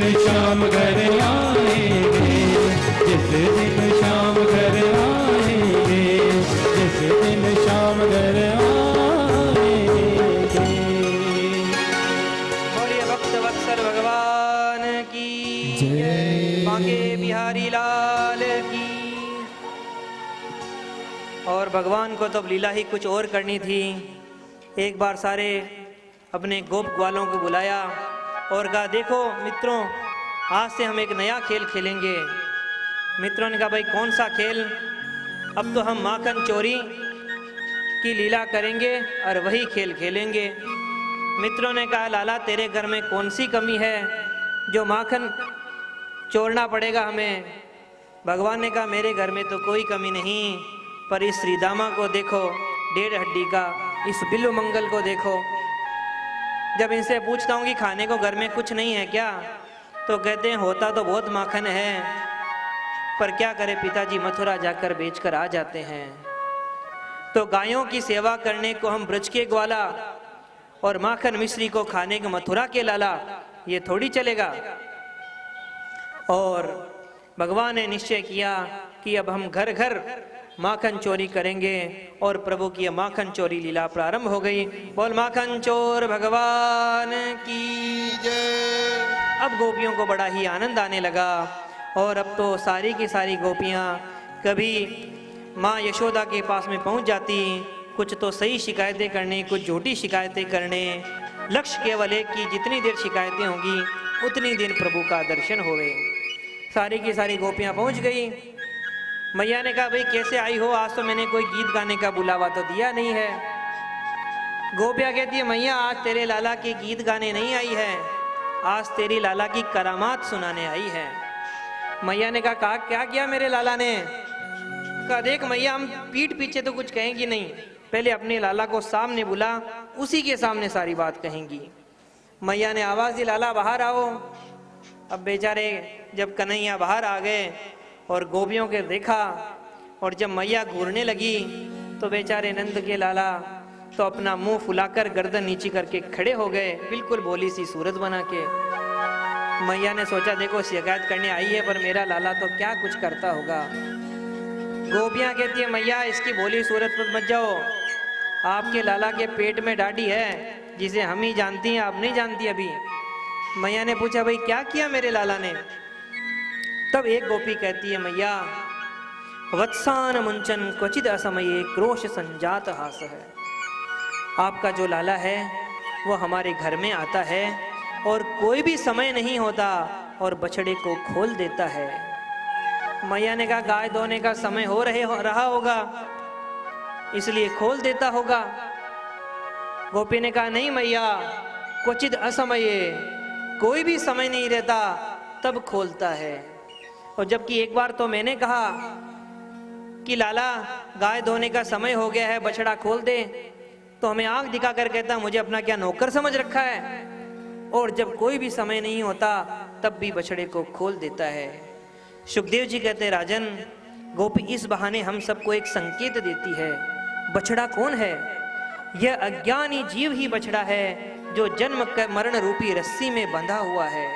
दिन शाम घर आएंगे, जिस दिन शाम घर आएंगे, जिस दिन शाम घर आएंगे। बोलिए भक्त वत्सल भगवान की जय। बांके बिहारी लाल की। और भगवान को तो लीला ही कुछ और करनी थी। एक बार सारे अपने गोप ग्वालों को बुलाया और कहा, देखो मित्रों, आज से हम एक नया खेल खेलेंगे। मित्रों ने कहा, भाई कौन सा खेल? अब तो हम माखन चोरी की लीला करेंगे और वही खेल खेलेंगे। मित्रों ने कहा, लाला तेरे घर में कौन सी कमी है जो माखन चोरना पड़ेगा हमें? भगवान ने कहा, मेरे घर में तो कोई कमी नहीं, पर इस श्रीदामा को देखो, 1.5 हड्डी का, इस बिल्लु मंगल को देखो। जब इनसे पूछता हूँ कि खाने को घर में कुछ नहीं है क्या, तो कहते हैं होता तो बहुत माखन है, पर क्या करे पिताजी, मथुरा जाकर बेचकर आ जाते हैं। तो गायों की सेवा करने को हम ब्रज के ग्वाला और माखन मिश्री को खाने के मथुरा के लाला, ये थोड़ी चलेगा। और भगवान ने निश्चय किया कि अब हम घर घर माखन चोरी करेंगे और प्रभु की माखन चोरी लीला प्रारंभ हो गई। बोल माखन चोर भगवान की जय। अब गोपियों को बड़ा ही आनंद आने लगा और अब तो सारी की सारी गोपियां कभी माँ यशोदा के पास में पहुंच जाती, कुछ तो सही शिकायतें करने, कुछ झूठी शिकायतें करने। लक्ष्य केवल एक की जितनी देर शिकायतें होंगी उतनी देर प्रभु का दर्शन होवे। सारी की सारी गोपियां पहुंच गई। मैया ने कहा, भाई कैसे आई हो? आज तो मैंने कोई गीत गाने का बुलावा तो दिया नहीं है। गोपियां कहती है, मैया आज तेरे लाला के गीत गाने नहीं आई है, आज तेरी लाला की करामात सुनाने आई है। मैया ने कहा, क्या किया मेरे लाला ने? कहा, देख मैया, हम पीठ पीछे तो कुछ कहेंगी नहीं, पहले अपने लाला को सामने बुला, उसी के सामने सारी बात कहेंगी। मैया ने आवाज दी, लाला बाहर आओ। अब बेचारे जब कन्हैया बाहर आ गए और गोपियों के देखा, और जब मैया घूरने लगी तो बेचारे नंद के लाला तो अपना मुंह फुलाकर गर्दन नीचे करके खड़े हो गए, बिल्कुल भोली सी सूरत बना के। मैया ने सोचा, देखो शिकायत करने आई है, पर मेरा लाला तो क्या कुछ करता होगा। गोपियां कहती है, मैया इसकी भोली सूरत पर मत जाओ, आपके लाला के पेट में डाढ़ी है जिसे हम ही जानती हैं, आप नहीं जानती अभी। मैया ने पूछा, भाई क्या किया मेरे लाला ने? तब एक गोपी कहती है, मैया वत्सान मुंचन क्वचिद असमये क्रोश संजात हास है। आपका जो लाला है वो हमारे घर में आता है और कोई भी समय नहीं होता और बछड़े को खोल देता है। मैया ने कहा, गाय धोने का समय हो रहा होगा इसलिए खोल देता होगा। गोपी ने कहा, नहीं मैया, क्वचिद असमये, कोई भी समय नहीं रहता तब खोलता है। और जबकि एक बार तो मैंने कहा कि लाला गाय धोने का समय हो गया है, बछड़ा खोल दे, तो हमें आंख दिखाकर कहता, मुझे अपना क्या नौकर समझ रखा है? और जब कोई भी समय नहीं होता तब भी बछड़े को खोल देता है। सुखदेव जी कहते हैं, राजन गोपी इस बहाने हम सबको एक संकेत देती है। बछड़ा कौन है? यह अज्ञानी जीव ही बछड़ा है जो जन्म मरण रूपी रस्सी में बंधा हुआ है।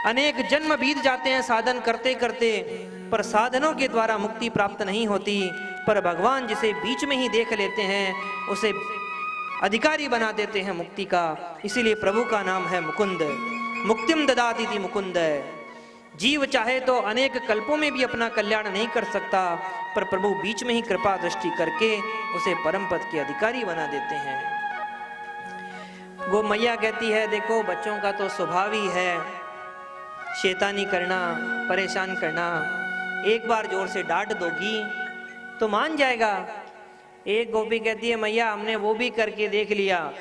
अनेक जन्म बीत जाते हैं साधन करते करते, पर साधनों के द्वारा मुक्ति प्राप्त नहीं होती। पर भगवान जिसे बीच में ही देख लेते हैं उसे अधिकारी बना देते हैं मुक्ति का। इसीलिए प्रभु का नाम है मुकुंद। मुक्तिम ददाति इति मुकुंद। जीव चाहे तो अनेक कल्पों में भी अपना कल्याण नहीं कर सकता, पर प्रभु बीच में ही कृपा दृष्टि करके उसे परम पद के अधिकारी बना देते हैं। गो मैया कहती है, देखो बच्चों का तो स्वभाव ही है शैतानी करना, परेशान करना। एक बार जोर से डांट दोगी तो मान जाएगा। एक गोपी कहती है, मैया हमने वो भी करके देख लिया,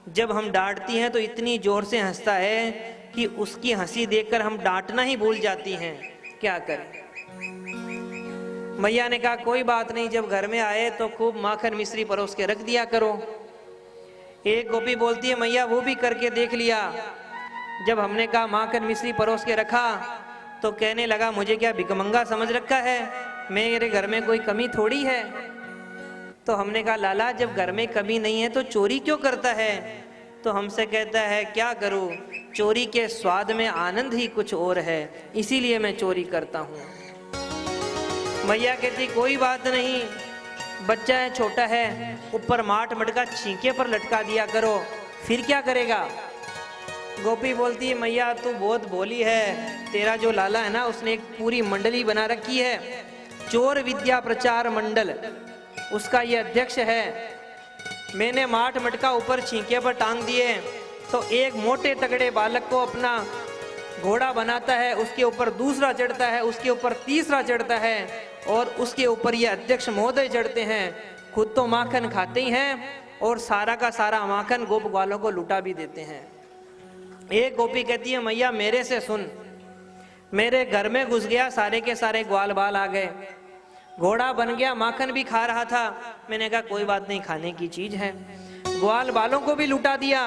जब हम डांटती हैं तो इतनी जोर से हंसता है कि उसकी हंसी देखकर हम डांटना ही भूल जाती हैं, क्या करें। मैया ने कहा, कोई बात नहीं, जब घर में आए तो खूब माखन मिश्री परोस के रख दिया करो। एक गोपी बोलती है, मैया वो भी करके देख लिया, जब हमने कहा माखन मिश्री परोस के रखा तो कहने लगा, मुझे क्या भिखमंगा समझ रखा है, मेरे घर में कोई कमी थोड़ी है। तो हमने कहा, लाला जब घर में कमी नहीं है तो चोरी क्यों करता है? तो हमसे कहता है क्या करूं, चोरी के स्वाद में आनंद ही कुछ और है, इसीलिए मैं चोरी करता हूं। मैया कहती कोई बात नहीं, बच्चा है, छोटा है, ऊपर माट मटका छींके पर लटका दिया करो, फिर क्या करेगा। गोपी बोलती है मैया तू बहुत भोली है, तेरा जो लाला है ना उसने एक पूरी मंडली बना रखी है, चोर विद्या प्रचार मंडल, उसका ये अध्यक्ष है। मैंने माट मटका ऊपर छींके पर टांग दिए तो एक मोटे तगड़े बालक को अपना घोड़ा बनाता है, उसके ऊपर दूसरा चढ़ता है, उसके ऊपर तीसरा चढ़ता है और उसके ऊपर ये अध्यक्ष महोदय चढ़ते हैं। खुद तो माखन खाते ही हैं और सारा का सारा माखन गोप ग्वालों को लुटा भी देते हैं। एक गोपी कहती है मैया मेरे से सुन, मेरे घर में घुस गया, सारे के सारे ग्वाल बाल आ गए, घोड़ा बन गया, माखन भी खा रहा था, मैंने कहा कोई बात नहीं, खाने की चीज है, ग्वाल बालों को भी लुटा दिया।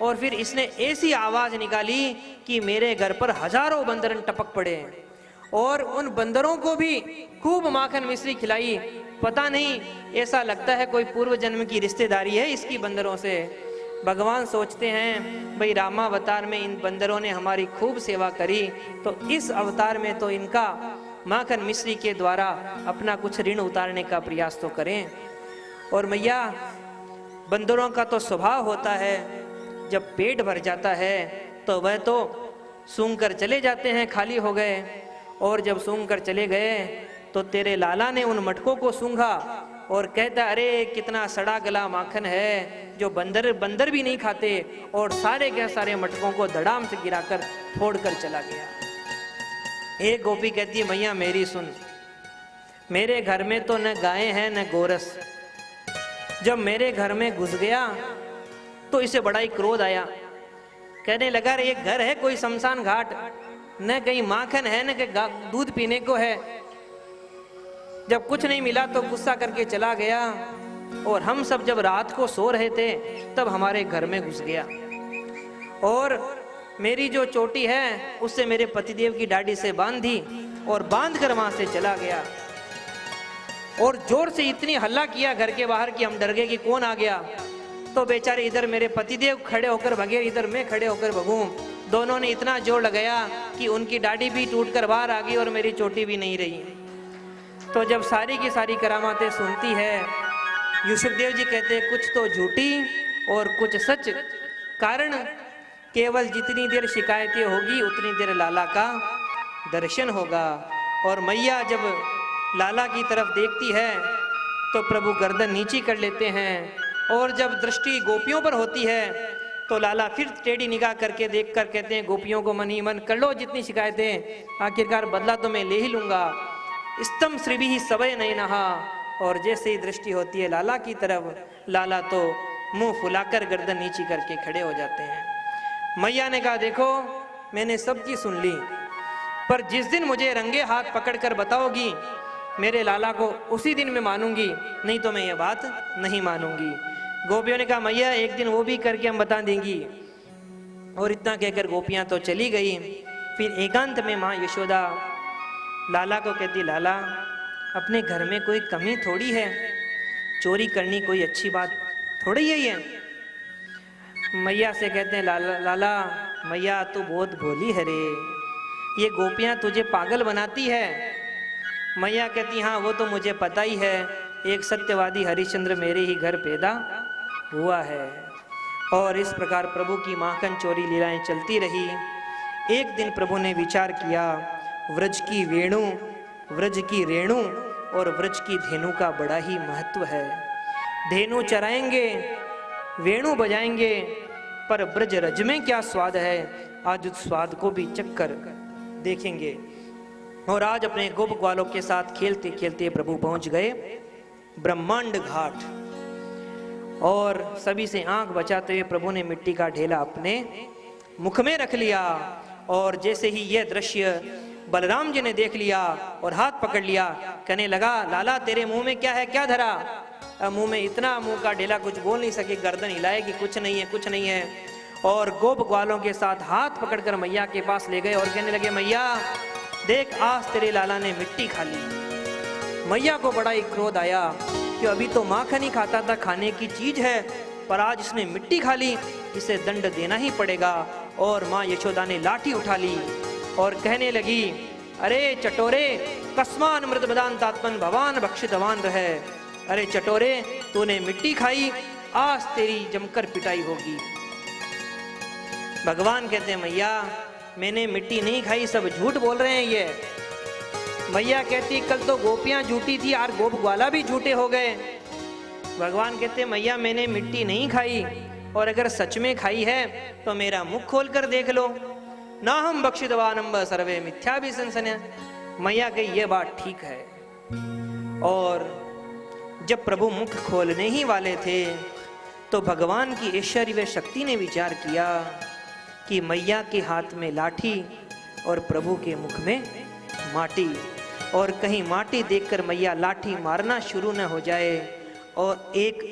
और फिर इसने ऐसी आवाज निकाली कि मेरे घर पर हजारों बंदर टपक पड़े और उन बंदरों को भी खूब माखन मिश्री खिलाई। पता नहीं, ऐसा लगता है कोई पूर्व जन्म की रिश्तेदारी है इसकी बंदरों से। भगवान सोचते हैं भाई रामावतार में इन बंदरों ने हमारी खूब सेवा करी, तो इस अवतार में तो इनका माखन मिश्री के द्वारा अपना कुछ ऋण उतारने का प्रयास तो करें। और मैया बंदरों का तो स्वभाव होता है, जब पेट भर जाता है तो वह तो सूंघ कर चले जाते हैं, खाली हो गए, और जब सूंघ कर चले गए तो तेरे लाला ने उन मटकों को सूंघा और कहता अरे कितना सड़ा गला माखन है जो बंदर भी नहीं खाते, और सारे के सारे मटकों को धड़ाम से गिराकर फोड़ कर चला गया। एक गोपी कहती है मैया मेरी सुन, मेरे घर में तो न गाय है न गोरस, जब मेरे घर में घुस गया तो इसे बड़ा ही क्रोध आया, कहने लगा रे एक घर है कोई शमशान घाट, न कहीं माखन है न कहीं दूध पीने को है। जब कुछ नहीं मिला तो गुस्सा करके चला गया, और हम सब जब रात को सो रहे थे तब हमारे घर में घुस गया, और मेरी जो चोटी है उससे मेरे पतिदेव की दाढ़ी से बांधी और बांध कर वहां से चला गया, और जोर से इतनी हल्ला किया घर के बाहर कि हम डर गए कि कौन आ गया। तो बेचारे इधर मेरे पतिदेव खड़े होकर भगे, इधर मैं खड़े होकर भगूं, दोनों ने इतना जोर लगाया कि उनकी दाढ़ी भी टूटकर बाहर आ गई और मेरी चोटी भी नहीं रही। तो जब सारी की सारी करामातें सुनती है, युसुफदेव जी कहते हैं कुछ तो झूठी और कुछ सच, कारण केवल जितनी देर शिकायतें होगी उतनी देर लाला का दर्शन होगा। और मैया जब लाला की तरफ देखती है तो प्रभु गर्दन नीची कर लेते हैं, और जब दृष्टि गोपियों पर होती है तो लाला फिर टेढ़ी निगाह करके देखकर कहते हैं गोपियों को मन ही मन कर लो जितनी शिकायतें, आखिरकार बदला तो मैं ले ही लूंगा। स्तम श्रीभी ही सवय नहीं नहा, और जैसे ही दृष्टि होती है लाला की तरफ, लाला तो मुंह फुलाकर गर्दन नीची करके खड़े हो जाते हैं। मैया ने कहा देखो मैंने सब चीज सुन ली, पर जिस दिन मुझे रंगे हाथ पकड़कर बताओगी मेरे लाला को, उसी दिन मैं मानूंगी, नहीं तो मैं ये बात नहीं मानूंगी। गोपियों ने कहा मैया एक दिन वो भी करके हम बता देंगी। और इतना कहकर गोपियां तो चली गई। फिर एकांत में माँ यशोदा लाला को कहती लाला अपने घर में कोई कमी थोड़ी है, चोरी करनी कोई अच्छी बात थोड़ी ही है। मैया से कहते हैं लाला मैया तू बहुत भोली है रे, ये गोपियां तुझे पागल बनाती है। मैया कहती हाँ वो तो मुझे पता ही है, एक सत्यवादी हरिश्चंद्र मेरे ही घर पैदा हुआ है। और इस प्रकार प्रभु की माखन चोरी लीलाएं चलती रही। एक दिन प्रभु ने विचार किया व्रज की वेणु, व्रज की रेणु और व्रज की धेनु का बड़ा ही महत्व है। धेनु चराएंगे, वेणु बजाएंगे, पर ब्रज रज में क्या स्वाद है, आज उस स्वाद को भी चक्कर देखेंगे। और आज अपने गोप ग्वालों के साथ खेलते खेलते प्रभु पहुंच गए ब्रह्मांड घाट, और सभी से आंख बचाते हुए प्रभु ने मिट्टी का ढेला अपने मुख में रख लिया। और जैसे ही यह दृश्य बलराम जी ने देख लिया और हाथ पकड़ लिया, कहने लगा लाला तेरे मुंह में क्या है, क्या धरा। मुंह में इतना, मुंह का ढेला कुछ बोल नहीं सके, गर्दन हिलाएगी कुछ नहीं है, कुछ नहीं है। और गोप ग्वालों के साथ हाथ पकड़कर मैया के पास ले गए और कहने लगे मैया देख आज तेरे लाला ने मिट्टी खा ली। मैया को बड़ा ही क्रोध आया कि अभी तो माखन ही खाता था, खाने की चीज है, पर आज इसने मिट्टी खा ली। इसे दंड देना ही पड़ेगा। और माँ यशोदा ने लाठी उठा ली और कहने लगी, अरे चटोरे, कस्मान मृद बदांतात्मन भवान बक्षितवान रहे। अरे चटोरे, तूने मिट्टी खाई, आज तेरी जमकर पिटाई होगी। भगवान कहते हैं, मैया मैंने मिट्टी नहीं खाई, सब झूठ बोल रहे हैं ये। मैया कहती, कल तो गोपियां झूठी थी और गोप ग्वाला भी झूठे हो गए। भगवान कहते, मैया मैंने मिट्टी नहीं खाई, और अगर सच में खाई है तो मेरा मुख खोल कर देख लो। ना हम बक्षितवानंब सर्वे मिथ्या भी संसन्य। मैया कही, ये बात ठीक है। और जब प्रभु मुख खोलने ही वाले थे तो भगवान की ऐश्वर्य व शक्ति ने विचार किया कि मैया के हाथ में लाठी और प्रभु के मुख में माटी, और कहीं माटी देखकर मैया लाठी मारना शुरू न हो जाए और एक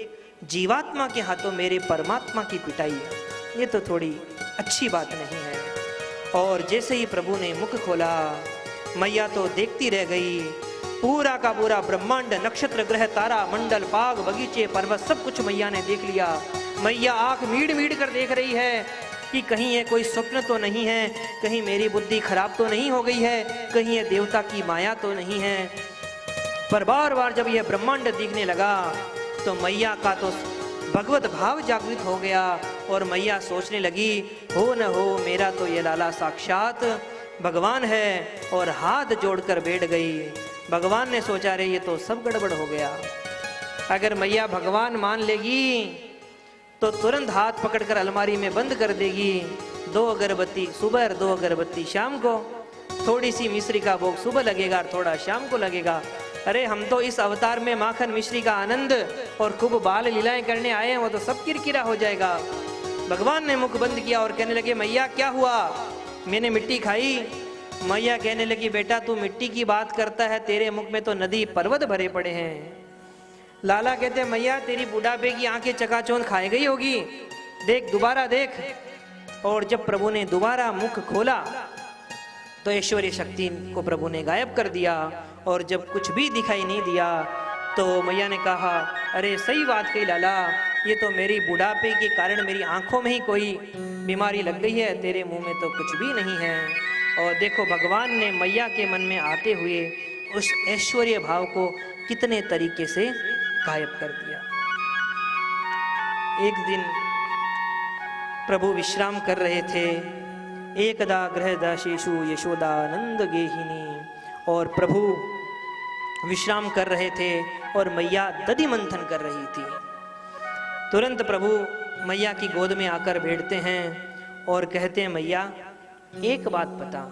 जीवात्मा के हाथों मेरे परमात्मा की पिटाई, ये तो थोड़ी अच्छी बात नहीं है। और जैसे ही प्रभु ने मुख खोला, मैया तो देखती रह गई। पूरा का पूरा ब्रह्मांड, नक्षत्र, ग्रह, तारा, मंडल, बाग, बगीचे, पर्वत, सब कुछ मैया ने देख लिया। मैया आंख मीड़ मीड़ कर देख रही है कि कहीं ये कोई स्वप्न तो नहीं है, कहीं मेरी बुद्धि खराब तो नहीं हो गई है, कहीं ये देवता की माया तो नहीं है। पर बार बार जब यह ब्रह्मांड दिखने लगा तो मैया का तो भगवत भाव जागृत हो गया और मैया सोचने लगी, हो न हो मेरा तो ये लाला साक्षात भगवान है, और हाथ जोड़कर बैठ गई। भगवान ने सोचा, रे ये तो सब गड़बड़ हो गया। अगर मैया भगवान मान लेगी तो तुरंत हाथ पकड़कर अलमारी में बंद कर देगी। 2 अगरबत्ती सुबह और 2 अगरबत्ती शाम को, थोड़ी सी मिश्री का भोग सुबह लगेगा और थोड़ा शाम को लगेगा। अरे हम तो इस अवतार में माखन मिश्री का आनंद और खूब बाल लीलाएं करने आए हैं, वो तो सब किरकिरा हो जाएगा। भगवान ने मुख बंद किया और कहने लगे, मैया क्या हुआ, मैंने मिट्टी खाई। मैया कहने लगी, बेटा तू मिट्टी की बात करता है, तेरे मुख में तो नदी पर्वत भरे पड़े हैं। लाला कहते, मैया तेरी बुढ़ापे की आंखें चकाचौंध खाई गई होगी, देख दोबारा देख। और जब प्रभु ने दोबारा मुख खोला तो ऐश्वर्य शक्ति को प्रभु ने गायब कर दिया, और जब कुछ भी दिखाई नहीं दिया तो मैया ने कहा, अरे सही बात कही लाला, ये तो मेरी बुढ़ापे के कारण मेरी आंखों में ही कोई बीमारी लग गई है, तेरे मुंह में तो कुछ भी नहीं है। और देखो भगवान ने मैया के मन में आते हुए उस ऐश्वर्य भाव को कितने तरीके से गायब कर दिया। एक दिन प्रभु विश्राम कर रहे थे। एकदा गृहदासेषु यशोदानंद गेहिनी, और प्रभु विश्राम कर रहे थे और मैया दधि मंथन कर रही थी। तुरंत प्रभु मैया की गोद में आकर बैठते हैं और कहते हैं, मैया एक बात बता,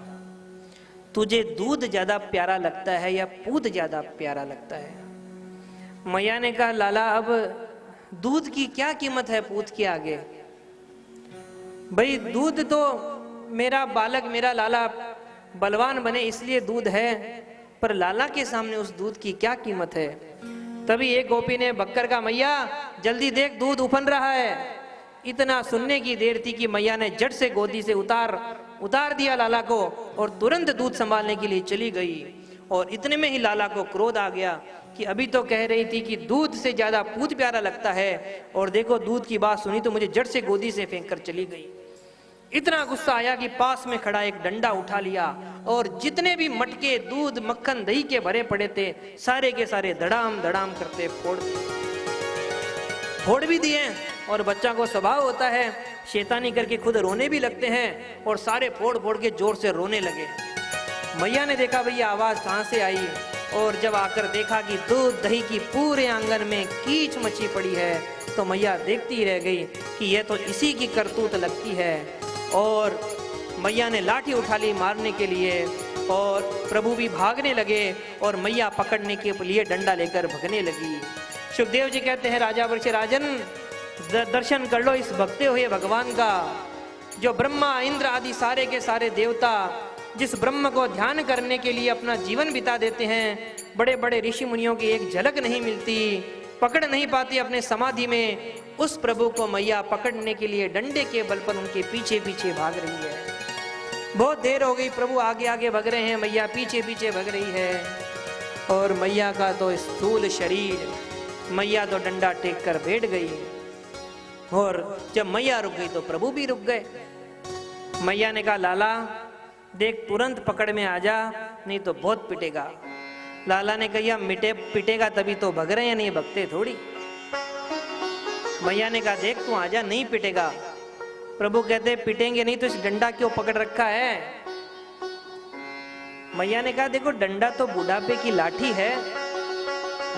तुझे दूध ज्यादा प्यारा लगता है या पूत ज्यादा प्यारा लगता है? मैया ने कहा, लाला अब दूध की क्या कीमत है पूत के आगे? भाई दूध तो मेरा बालक, मेरा लाला बलवान बने इसलिए दूध है, पर लाला के सामने उस दूध की क्या कीमत है? तभी एक गोपी ने बक्कर का, मैया जल्दी देख दूध उफन रहा है। इतना सुनने की देर थी कि मैया ने झट से गोदी से उतार दिया लाला को और तुरंत दूध संभालने के लिए चली गई। और इतने में ही लाला को क्रोध आ गया कि अभी तो कह रही थी कि दूध से ज्यादा पूत प्यारा लगता है, और देखो दूध की बात सुनी तो मुझे झट से गोदी से फेंक कर चली गई। इतना गुस्सा आया कि पास में खड़ा एक डंडा उठा लिया और जितने भी मटके दूध मक्खन दही के भरे पड़े थे सारे के सारे धड़ाम धड़ाम करते फोड़ भी दिए। और बच्चा को स्वभाव होता है शैतानी करके खुद रोने भी लगते हैं, और सारे फोड़ के जोर से रोने लगे। मैया ने देखा भैया आवाज कहाँ से आई, और जब आकर देखा कि दूध दही की पूरे आंगन में कीच मची पड़ी है तो मैया देखती रह गई कि यह तो इसी की करतूत लगती है। और मैया ने लाठी उठा ली मारने के लिए, और प्रभु भी भागने लगे और मैया पकड़ने के लिए डंडा लेकर भगने लगी। सुखदेव जी कहते हैं, राजा वृक्ष राजन दर्शन कर लो इस भगते हुए भगवान का, जो ब्रह्मा इंद्र आदि सारे के सारे देवता जिस ब्रह्म को ध्यान करने के लिए अपना जीवन बिता देते हैं, बड़े बड़े ऋषि मुनियों की एक झलक नहीं मिलती, पकड़ नहीं पाती अपने समाधि में, उस प्रभु को मैया पकड़ने के लिए डंडे के बल पर उनके पीछे पीछे भाग रही है। बहुत देर हो गई, प्रभु आगे आगे भाग रहे हैं, मैया पीछे पीछे भाग रही है। और मैया का तो स्थूल शरीर, मैया तो डंडा टेक कर बैठ गई। और जब मैया रुक गई तो प्रभु भी रुक गए। मैया ने कहा लाला देख तुरंत पकड़ में आ जा, नहीं तो बहुत पिटेगा। लाला ने कहा पिटेगा तभी तो भग रहे हैं, नहीं भगते थोड़ी। मैया ने कहा देख तू आजा, नहीं पिटेगा। प्रभु कहते पिटेंगे नहीं तो इस डंडा क्यों पकड़ रखा है। मैया ने कहा देखो डंडा तो बुढ़ापे की लाठी है,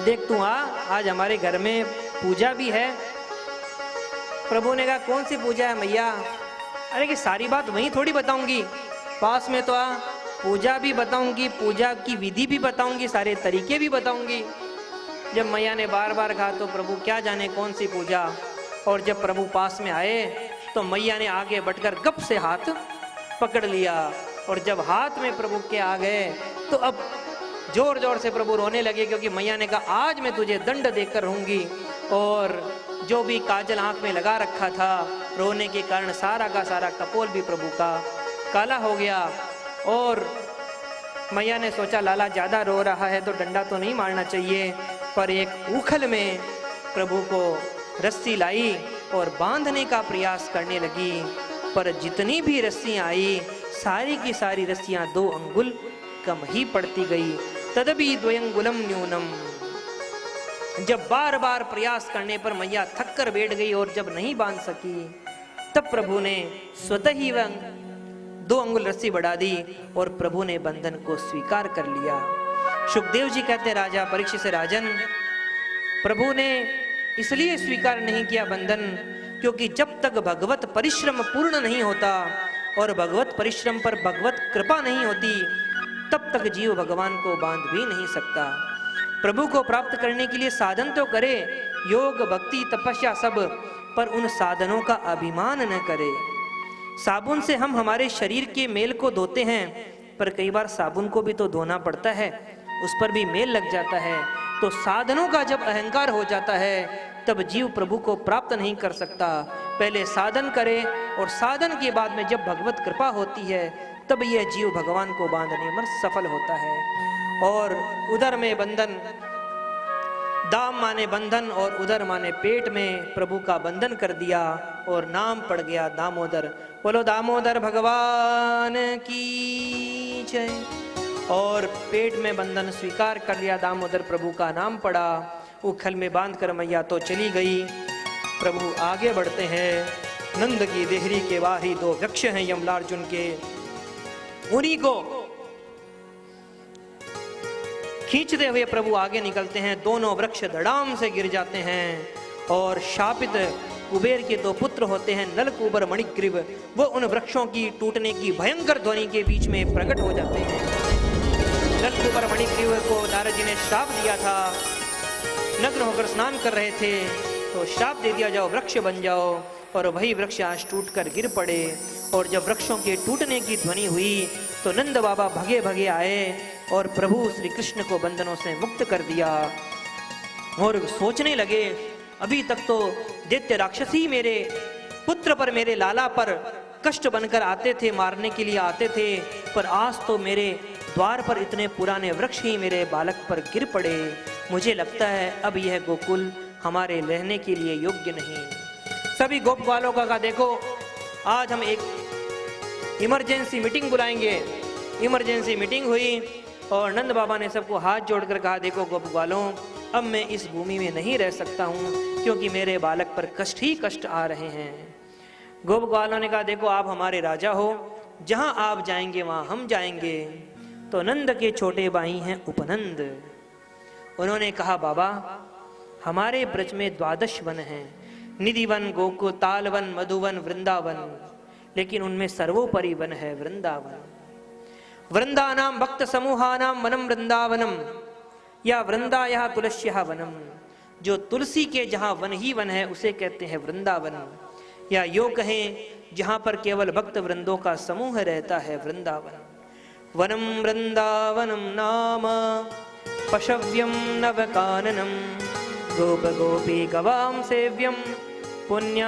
देख तू आ, आज हमारे घर में पूजा भी है। प्रभु ने कहा कौन सी पूजा है मैया? अरे कि सारी बात वहीं थोड़ी बताऊंगी, पास में तो आ, पूजा भी बताऊंगी, पूजा की विधि भी बताऊंगी, सारे तरीके भी बताऊंगी। जब मैया ने बार बार कहा तो प्रभु क्या जाने कौन सी पूजा। और जब प्रभु पास में आए तो मैया ने आगे बढ़कर गप से हाथ पकड़ लिया। और जब हाथ में प्रभु के आ गए तो अब जोर जोर से प्रभु रोने लगे, क्योंकि मैया ने कहा आज मैं तुझे दंड देकर रहूंगी। और जो भी काजल आंख में लगा रखा था, रोने के कारण सारा का सारा कपोल भी प्रभु का काला हो गया। और मैया ने सोचा लाला ज्यादा रो रहा है तो डंडा तो नहीं मारना चाहिए, पर एक उखल में प्रभु को रस्सी लाई और बांधने का प्रयास करने लगी। पर जितनी भी रस्सियां आई सारी की सारी रस्सियां 2 अंगुल कम ही पड़ती गई। तदपि द्वयंगुलम न्यूनम। जब बार बार प्रयास करने पर मैया थक कर बैठ गई और जब नहीं बांध सकी, तब प्रभु ने स्वतः ही वह 2 अंगुल रस्सी बढ़ा दी और प्रभु ने बंधन को स्वीकार कर लिया। सुखदेव जी कहते राजा परीक्षित से राजन, प्रभु ने इसलिए स्वीकार नहीं किया बंधन क्योंकि जब तक भगवत परिश्रम पूर्ण नहीं होता और भगवत परिश्रम पर भगवत कृपा नहीं होती, तब तक जीव भगवान को बांध भी नहीं सकता। प्रभु को प्राप्त करने के लिए साधन तो करे, योग भक्ति तपस्या सब, पर उन साधनों का अभिमान न करे। साबुन से हम हमारे शरीर के मेल को धोते हैं, पर कई बार साबुन को भी तो धोना पड़ता है, उस पर भी मेल लग जाता है। तो साधनों का जब अहंकार हो जाता है तब जीव प्रभु को प्राप्त नहीं कर सकता। पहले साधन करे और साधन के बाद में जब भगवत कृपा होती है तब यह जीव भगवान को बांधने में सफल होता है। और उदर में बंधन, दाम माने बंधन और उदर माने पेट में प्रभु का बंधन कर दिया और नाम पड़ गया दामोदर। बोलो दामोदर भगवान की जय। और पेट में बंधन स्वीकार कर लिया, दामोदर प्रभु का नाम पड़ा। उखल में बांध कर मैया तो चली गई। प्रभु आगे बढ़ते हैं। नंद की देहरी के बाहरी 2 वृक्ष हैं यमलार्जुन के, उन्हीं को खींचते हुए प्रभु आगे निकलते हैं। दोनों वृक्ष धड़ाम से गिर जाते हैं और शापित कुबेर के 2 पुत्र होते हैं नलकूबर मणिग्रीव, वो उन वृक्षों की टूटने की भयंकर ध्वनि के बीच में प्रकट हो जाते हैं। नलकूबर मणिग्रीव को नारद जी ने श्राप दिया था, नग्न होकर स्नान कर रहे थे तो श्राप दे दिया जाओ वृक्ष बन जाओ, और वही वृक्ष आज टूटकर गिर पड़े। और जब वृक्षों के टूटने की ध्वनि हुई तो नंद बाबा भगे भगे आए और प्रभु श्री कृष्ण को बंधनों से मुक्त कर दिया। और सोचने लगे अभी तक तो दैत्य राक्षसी मेरे पुत्र पर, मेरे लाला पर कष्ट बनकर आते थे, मारने के लिए आते थे, पर आज तो मेरे द्वार पर इतने पुराने वृक्ष ही मेरे बालक पर गिर पड़े। मुझे लगता है अब यह गोकुल हमारे रहने के लिए योग्य नहीं। सभी गोप ग्वालों का कहा देखो आज हम एक इमरजेंसी मीटिंग बुलाएंगे। इमरजेंसी मीटिंग हुई और नंद बाबा ने सबको हाथ जोड़कर कहा देखो गोप ग्वालों, अब मैं इस भूमि में नहीं रह सकता हूँ क्योंकि मेरे बालक पर कष्ट ही कष्ट आ रहे हैं। गोप ग्वालों ने कहा देखो आप हमारे राजा हो, जहाँ आप जाएंगे वहाँ हम जाएंगे। तो नंद के छोटे भाई हैं उपनंद, उन्होंने कहा बाबा हमारे ब्रज में 12 वन हैं, निधिवन, गोकुल, तालवन, मधुवन, वृंदावन, लेकिन उनमें सर्वोपरि वन है वृंदावन। वृंदानाम भक्त समूहानाम वनम वृंदावनम, या वृंदाया तुलस्या वनम, जो तुलसी के जहाँ वन ही वन है उसे कहते हैं वृंदावन। या यो कहें जहाँ पर केवल भक्त वृंदों का समूह रहता है वृंदावन। वनम वृंदावनम नाम पशव्यम नवकाननम, गोप गोपी गवाम सेव्यम पुण्य